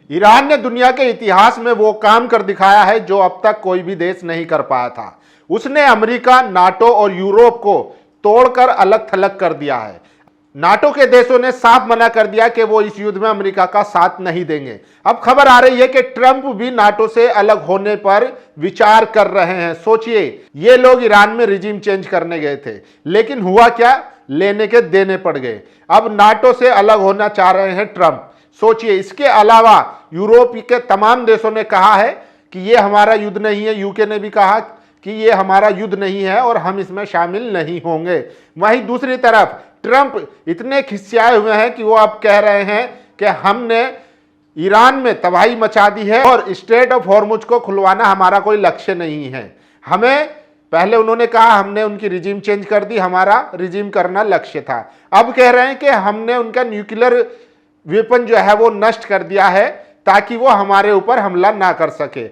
Iran ने दुनिया के इतिहास में वो काम कर दिखाया है जो अब तक कोई भी देश नहीं कर पाया था। उसने अमेरिका, नाटो और यूरोप को तोड़कर अलग थलग कर दिया है। नाटो के देशों ने साफ मना कर दिया कि वो इस युद्ध में अमेरिका का साथ नहीं देंगे। अब खबर आ रही है कि ट्रंप भी नाटो से अलग होने पर विचार कर रहे हैं। सोचिए, ये लोग ईरान में रिजीम चेंज करने गए थे, लेकिन हुआ क्या, लेने के देने पड़ गए। अब नाटो से अलग होना चाह रहे हैं ट्रंप। सोचिए, इसके अलावा यूरोप के तमाम देशों ने कहा है कि ये हमारा युद्ध नहीं है। यूके ने भी कहा कि ये हमारा युद्ध नहीं है और हम इसमें शामिल नहीं होंगे। वहीं दूसरी तरफ ट्रंप इतने खिसियाए हुए हैं कि वो अब कह रहे हैं कि हमने ईरान में तबाही मचा दी है और स्ट्रेट ऑफ हॉर्मुज को खुलवाना हमारा कोई लक्ष्य नहीं है। हमें पहले उन्होंने कहा हमने उनकी रिजीम चेंज कर दी, हमारा रिजीम करना लक्ष्य था। अब कह रहे हैं कि हमने उनका न्यूक्लियर वेपन जो है वो नष्ट कर दिया है ताकि वो हमारे ऊपर हमला ना कर सके।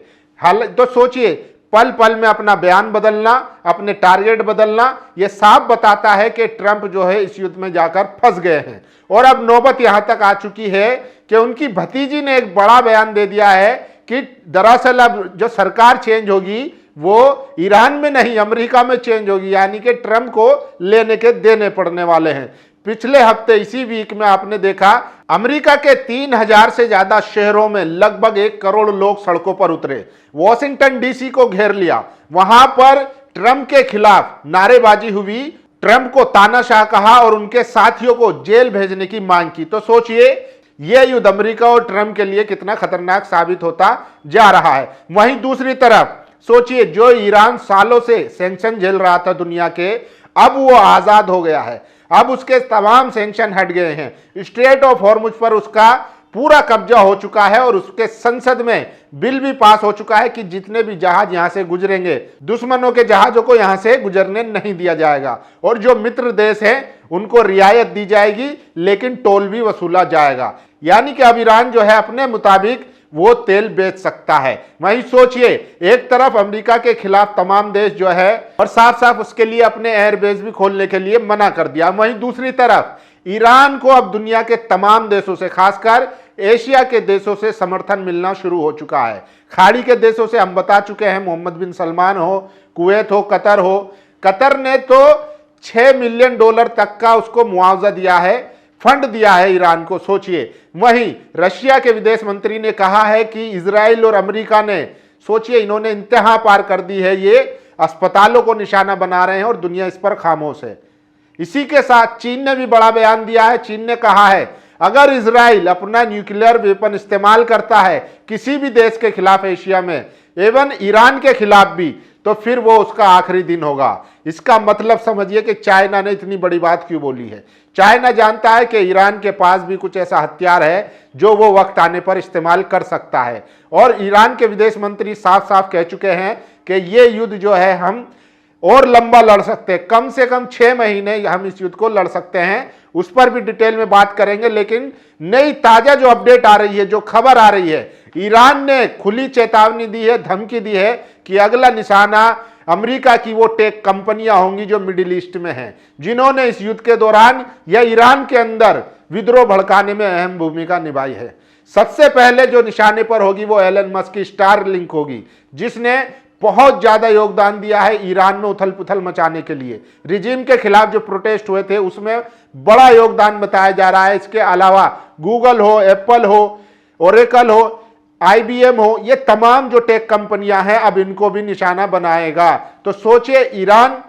तो सोचिए, पल पल में अपना बयान बदलना, अपने टारगेट बदलना, यह साफ बताता है कि ट्रंप जो है इस युद्ध में जाकर फंस गए हैं। और अब नौबत यहां तक आ चुकी है कि उनकी भतीजी ने एक बड़ा बयान दे दिया है कि दरअसल अब जो सरकार चेंज होगी वो ईरान में नहीं, अमेरिका में चेंज होगी। यानी कि ट्रंप को लेने के देने पड़ने वाले हैं। पिछले हफ्ते इसी वीक में आपने देखा, अमेरिका के 3000 से ज्यादा शहरों में लगभग 1 करोड़ लोग सड़कों पर उतरे, वॉशिंगटन डीसी को घेर लिया। वहां पर ट्रंप के खिलाफ नारेबाजी हुई, ट्रंप को तानाशाह कहा और उनके साथियों को जेल भेजने की मांग की। तो सोचिए, यह युद्ध अमेरिका और ट्रंप के लिए कितना खतरनाक साबित होता जा रहा है। वहीं दूसरी तरफ सोचिए, जो ईरान सालों से सैंक्शन झेल रहा था दुनिया के, अब वो आजाद हो गया है। अब उसके तमाम सैंक्शन हट गए हैं। स्ट्रेट ऑफ हॉर्मुज पर उसका पूरा कब्जा हो चुका है और उसके संसद में बिल भी पास हो चुका है कि जितने भी जहाज यहां से गुजरेंगे, दुश्मनों के जहाजों को यहां से गुजरने नहीं दिया जाएगा। और जो मित्र देश हैं उनको रियायत दी जाएगी, लेकिन टोल भी वसूला जाएगा। यानी कि अब ईरान जो है अपने मुताबिक वो तेल बेच सकता है। वहीं सोचिए, एक तरफ अमेरिका के खिलाफ तमाम देश जो है और साफ साफ उसके लिए अपने एयरबेस भी खोलने के लिए मना कर दिया। वहीं दूसरी तरफ ईरान को अब दुनिया के तमाम देशों से, खासकर एशिया के देशों से समर्थन मिलना शुरू हो चुका है। खाड़ी के देशों से हम बता चुके हैं, मोहम्मद बिन सलमान हो, कुवैत हो, कतर हो। कतर ने तो $6 मिलियन तक का उसको मुआवजा दिया है, फंड दिया है ईरान को। सोचिए, वहीं रशिया के विदेश मंत्री ने कहा है कि इजराइल और अमेरिका ने, सोचिए, इन्होंने इंतहा पार कर दी है, ये अस्पतालों को निशाना बना रहे हैं और दुनिया इस पर खामोश है। इसी के साथ चीन ने भी बड़ा बयान दिया है। चीन ने कहा है अगर इजराइल अपना न्यूक्लियर वेपन इस्तेमाल करता है किसी भी देश के खिलाफ एशिया में, एवं ईरान के खिलाफ भी, तो फिर वो उसका आखिरी दिन होगा। इसका मतलब समझिए कि चाइना ने इतनी बड़ी बात क्यों बोली है। चाइना जानता है कि ईरान के पास भी कुछ ऐसा हथियार है जो वो वक्त आने पर इस्तेमाल कर सकता है। और ईरान के विदेश मंत्री साफ साफ कह चुके हैं कि ये युद्ध जो है हम और लंबा लड़ सकते हैं, कम से कम 6 महीने हम इस युद्ध को लड़ सकते हैं। उस पर भी डिटेल में बात करेंगे। लेकिन नई ताजा जो अपडेट आ रही है, जो खबर आ रही है, ईरान ने खुली चेतावनी दी है, धमकी दी है कि अगला निशाना अमेरिका की वो टेक कंपनियां होंगी जो मिडिल ईस्ट में हैं, जिन्होंने इस युद्ध के दौरान या ईरान के अंदर विद्रोह भड़काने में अहम भूमिका निभाई है। सबसे पहले जो निशाने पर होगी वो एलन मस्क की स्टारलिंक होगी, जिसने बहुत ज्यादा योगदान दिया है ईरान में उथल पुथल मचाने के लिए। रिजीम के खिलाफ जो प्रोटेस्ट हुए थे उसमें बड़ा योगदान बताया जा रहा है। इसके अलावा गूगल हो, एप्पल हो, ओरेकल हो, IBM हो, ये तमाम जो टेक कंपनियां हैं अब इनको भी निशाना बनाएगा। तो सोचिए, ईरान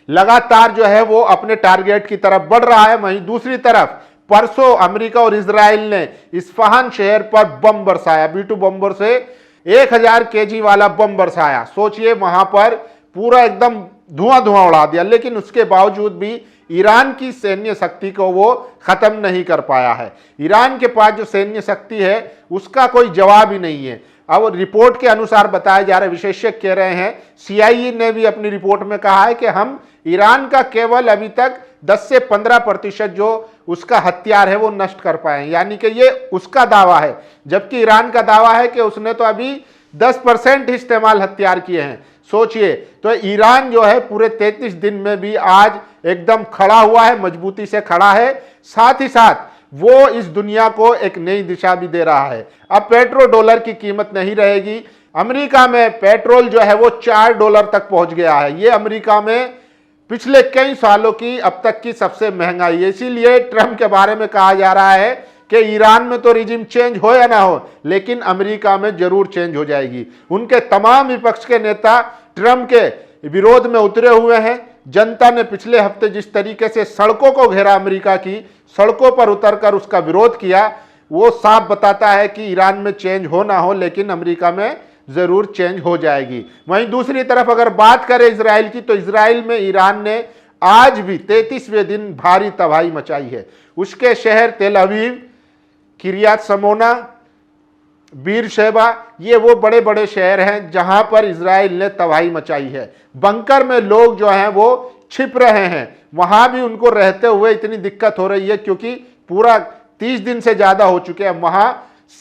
लगातार जो है वो अपने टारगेट की तरफ बढ़ रहा है। वहीं दूसरी तरफ परसों अमेरिका और इजराइल ने इस्फहान शहर पर बम बरसाया, B2 बम्बर से 1000 kg वाला बम बरसाया। सोचिए, वहां पर पूरा एकदम धुआं धुआं उड़ा दिया, लेकिन उसके बावजूद भी ईरान की सैन्य शक्ति को वो खत्म नहीं कर पाया है। ईरान के पास जो सैन्य शक्ति है उसका कोई जवाब ही नहीं है। अब रिपोर्ट के अनुसार बताया जा रहा है, विशेषज्ञ कह रहे हैं, CIA ने भी अपनी रिपोर्ट में कहा है कि हम ईरान का केवल अभी तक 10 से 15% जो उसका हथियार है वो नष्ट कर पाए। यानी कि ये उसका दावा है, जबकि ईरान का दावा है कि उसने तो अभी 10% इस्तेमाल हथियार किए हैं। सोचिए, तो ईरान जो है पूरे 33 दिन में भी आज एकदम खड़ा हुआ है, मजबूती से खड़ा है। साथ ही साथ वो इस दुनिया को एक नई दिशा भी दे रहा है। अब पेट्रो डॉलर की कीमत नहीं रहेगी। अमेरिका में पेट्रोल जो है वो $4 तक पहुंच गया है। ये अमेरिका में पिछले कई सालों की अब तक की सबसे महंगाई है। इसीलिए ट्रंप के बारे में कहा जा रहा है कि ईरान में तो रिजिम चेंज हो या ना हो, लेकिन अमेरिका में जरूर चेंज हो जाएगी। उनके तमाम विपक्ष के नेता ट्रंप के विरोध में उतरे हुए हैं। जनता ने पिछले हफ्ते जिस तरीके से सड़कों को घेरा, अमेरिका की सड़कों पर उतरकर उसका विरोध किया, वो साफ बताता है कि ईरान में चेंज हो ना हो, लेकिन अमेरिका में जरूर चेंज हो जाएगी। वहीं दूसरी तरफ अगर बात करें इजराइल की, तो इजराइल में ईरान ने आज भी 33वें दिन भारी तबाही मचाई है। उसके शहर तेल अवीव, किरियात समोना, बीरशेबा, ये वो बड़े बड़े शहर हैं जहां पर इजराइल ने तबाही मचाई है। बंकर में लोग जो हैं वो छिप रहे हैं। वहां भी उनको रहते हुए इतनी दिक्कत हो रही है क्योंकि पूरा 30 दिन से ज्यादा हो चुके हैं। वहां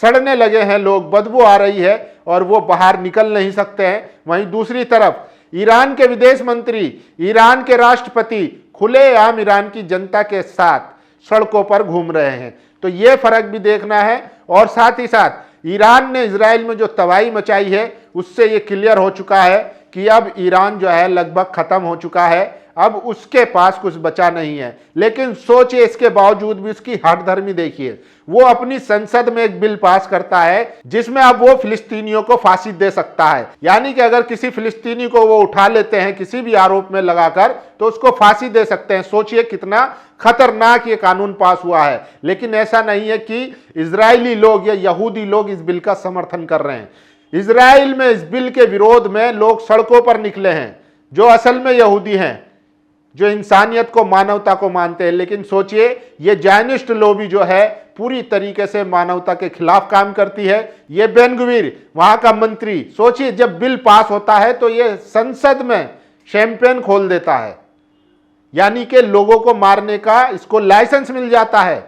सड़ने लगे हैं लोग, बदबू आ रही है और वो बाहर निकल नहीं सकते हैं। वहीं दूसरी तरफ ईरान के विदेश मंत्री, ईरान के राष्ट्रपति खुलेआम ईरान की जनता के साथ सड़कों पर घूम रहे हैं। तो ये फर्क भी देखना है। और साथ ही साथ ईरान ने इजराइल में जो तबाही मचाई है उससे ये क्लियर हो चुका है कि अब ईरान जो है लगभग खत्म हो चुका है, अब उसके पास कुछ बचा नहीं है। लेकिन सोचिए, इसके बावजूद भी उसकी हठधर्मी देखिए, वो अपनी संसद में एक बिल पास करता है जिसमें अब वो फिलिस्तीनियों को फांसी दे सकता है। यानी कि अगर किसी फिलिस्तीनी को वो उठा लेते हैं किसी भी आरोप में लगाकर, तो उसको फांसी दे सकते हैं। सोचिए कितना खतरनाक ये कानून पास हुआ है। लेकिन ऐसा नहीं है कि इजरायली लोग या यहूदी लोग इस बिल का समर्थन कर रहे हैं। इजराइल में इस बिल के विरोध में लोग सड़कों पर निकले हैं, जो असल में यहूदी हैं, जो इंसानियत को, मानवता को मानते हैं। लेकिन सोचिए, ये जायनिस्ट लॉबी जो है पूरी तरीके से मानवता के खिलाफ काम करती है। ये बेन गवीर, वहां का मंत्री, सोचिए जब बिल पास होता है तो ये संसद में शैंपेन खोल देता है, यानी कि लोगों को मारने का इसको लाइसेंस मिल जाता है।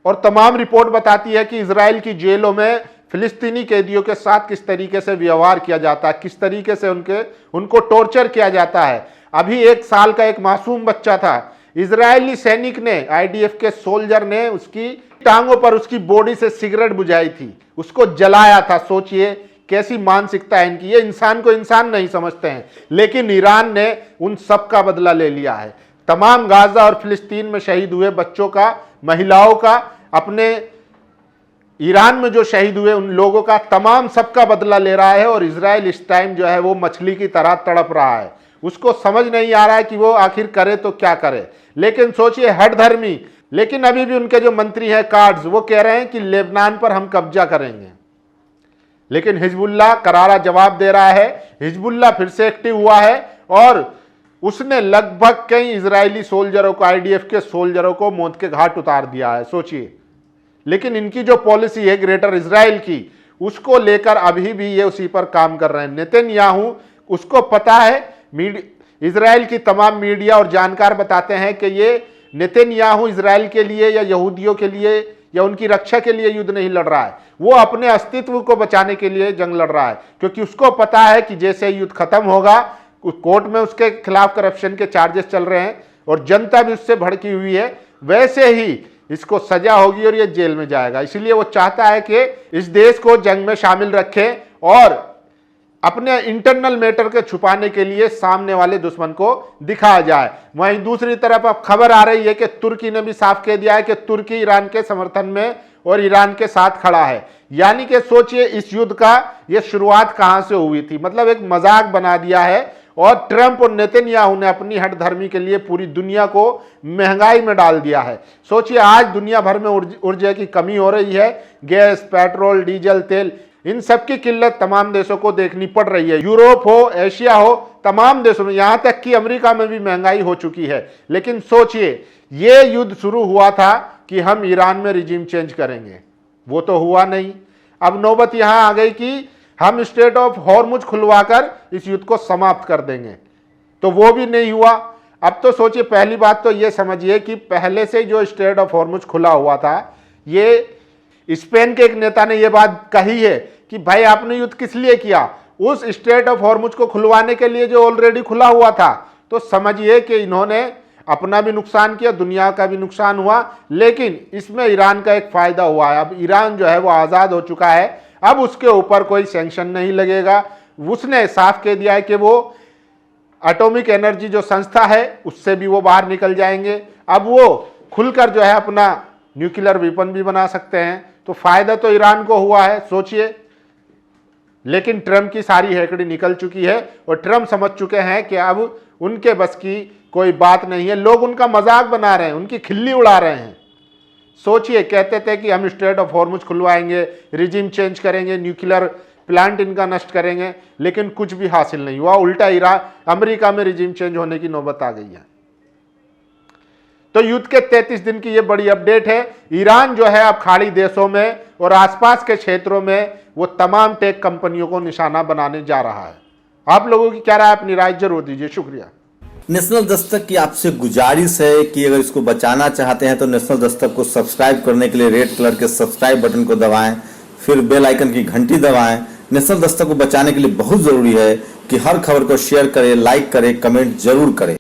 और तमाम रिपोर्ट बताती है कि इजराइल की जेलों में फिलिस्तीनी कैदियों के साथ किस तरीके से व्यवहार किया जाता है, किस तरीके से उनको टॉर्चर किया जाता है। अभी 1 साल का एक मासूम बच्चा था, इजरायली सैनिक ने, आईडीएफ के सोल्जर ने उसकी टांगों पर उसकी बॉडी से सिगरेट बुझाई थी, उसको जलाया था। सोचिए कैसी मानसिकता है इनकी, ये इंसान को इंसान नहीं समझते हैं। लेकिन ईरान ने उन सब का बदला ले लिया है। तमाम गाजा और फिलिस्तीन में शहीद हुए बच्चों का, महिलाओं का, अपने ईरान में जो शहीद हुए उन लोगों का, तमाम सबका बदला ले रहा है। और इजराइल इस टाइम जो है वो मछली की तरह तड़प रहा है। उसको समझ नहीं आ रहा है कि वो आखिर करे तो क्या करे। लेकिन सोचिए, हठधर्मी। लेकिन अभी भी उनके जो मंत्री हैं कार्ड्स, वो कह रहे हैं कि लेबनान पर हम कब्जा करेंगे। लेकिन हिजबुल्लाह करारा जवाब दे रहा है। हिजबुल्लाह फिर से एक्टिव हुआ है और उसने लगभग कई इजरायली सोल्जरों को, आईडीएफ के सोल्जरों को मौत के घाट उतार दिया है। सोचिए, लेकिन इनकी जो पॉलिसी है ग्रेटर इजराइल की, उसको लेकर अभी भी ये उसी पर काम कर रहे हैं। नेतन्याहू, उसको पता है, इजराइल की तमाम मीडिया और जानकार बताते हैं कि ये नेतन्याहू इजराइल के लिए या यहूदियों के लिए या उनकी रक्षा के लिए युद्ध नहीं लड़ रहा है, वो अपने अस्तित्व को बचाने के लिए जंग लड़ रहा है। क्योंकि उसको पता है कि जैसे युद्ध खत्म होगा, कोर्ट में उसके खिलाफ करप्शन के चार्जेस चल रहे हैं और जनता भी उससे भड़की हुई है, वैसे ही इसको सजा होगी और ये जेल में जाएगा। इसलिए वो चाहता है कि इस देश को जंग में शामिल रखे और अपने इंटरनल मैटर के छुपाने के लिए सामने वाले दुश्मन को दिखाया जाए। वहीं दूसरी तरफ अब खबर आ रही है कि तुर्की ने भी साफ कह दिया है कि तुर्की ईरान के समर्थन में और ईरान के साथ खड़ा है। यानी कि सोचिए, इस युद्ध का ये शुरुआत कहां से हुई थी, मतलब एक मजाक बना दिया है। और ट्रंप और नेतन्याहू ने अपनी हठधर्मी के लिए पूरी दुनिया को महंगाई में डाल दिया है। सोचिए, आज दुनिया भर में ऊर्जा की कमी हो रही है। गैस, पेट्रोल, डीजल, तेल, इन सब की किल्लत तमाम देशों को देखनी पड़ रही है। यूरोप हो, एशिया हो, तमाम देशों में, यहां तक कि अमेरिका में भी महंगाई हो चुकी है। लेकिन सोचिए, ये युद्ध शुरू हुआ था कि हम ईरान में रिजीम चेंज करेंगे, वो तो हुआ नहीं। अब नौबत यहां आ गई कि हम स्ट्रेट ऑफ हॉर्मुज खुलवाकर इस युद्ध को समाप्त कर देंगे, तो वो भी नहीं हुआ। अब तो सोचिए, पहली बात तो ये समझिए कि पहले से जो स्ट्रेट ऑफ हॉर्मुज खुला हुआ था, ये स्पेन के एक नेता ने यह बात कही है कि भाई आपने युद्ध किस लिए किया, उस स्ट्रेट ऑफ हॉर्मुज को खुलवाने के लिए जो ऑलरेडी खुला हुआ था। तो समझिए कि इन्होंने अपना भी नुकसान किया, दुनिया का भी नुकसान हुआ, लेकिन इसमें ईरान का एक फायदा हुआ है। अब ईरान जो है वो आज़ाद हो चुका है, अब उसके ऊपर कोई सैंक्शन नहीं लगेगा। उसने साफ कह दिया है कि वो एटॉमिक एनर्जी जो संस्था है उससे भी वो बाहर निकल जाएंगे। अब वो खुलकर जो है अपना न्यूक्लियर वेपन भी बना सकते हैं। तो फायदा तो ईरान को हुआ है, सोचिए। लेकिन ट्रम्प की सारी हैकड़ी निकल चुकी है और ट्रम्प समझ चुके हैं कि अब उनके बस की कोई बात नहीं है। लोग उनका मजाक बना रहे हैं, उनकी खिल्ली उड़ा रहे हैं। सोचिए, कहते थे कि हम स्ट्रेट ऑफ हॉर्मुज खुलवाएंगे, रिजीम चेंज करेंगे, न्यूक्लियर प्लांट इनका नष्ट करेंगे, लेकिन कुछ भी हासिल नहीं हुआ। उल्टा ईरान अमेरिका में रिजीम चेंज होने की नौबत आ गई है। तो युद्ध के 33 दिन की यह बड़ी अपडेट है। ईरान जो है अब खाड़ी देशों में और आसपास के क्षेत्रों में वो तमाम टेक कंपनियों को निशाना बनाने जा रहा है। आप लोगों की क्या राय, अपनी राय जरूर दीजिए। शुक्रिया। नेशनल दस्तक की आपसे गुजारिश है कि अगर इसको बचाना चाहते हैं तो नेशनल दस्तक को सब्सक्राइब करने के लिए रेड कलर के सब्सक्राइब बटन को दबाएं, फिर बेल आइकन की घंटी दबाएं। नेशनल दस्तक को बचाने के लिए बहुत जरूरी है कि हर खबर को शेयर करें, लाइक करें, कमेंट जरूर करें।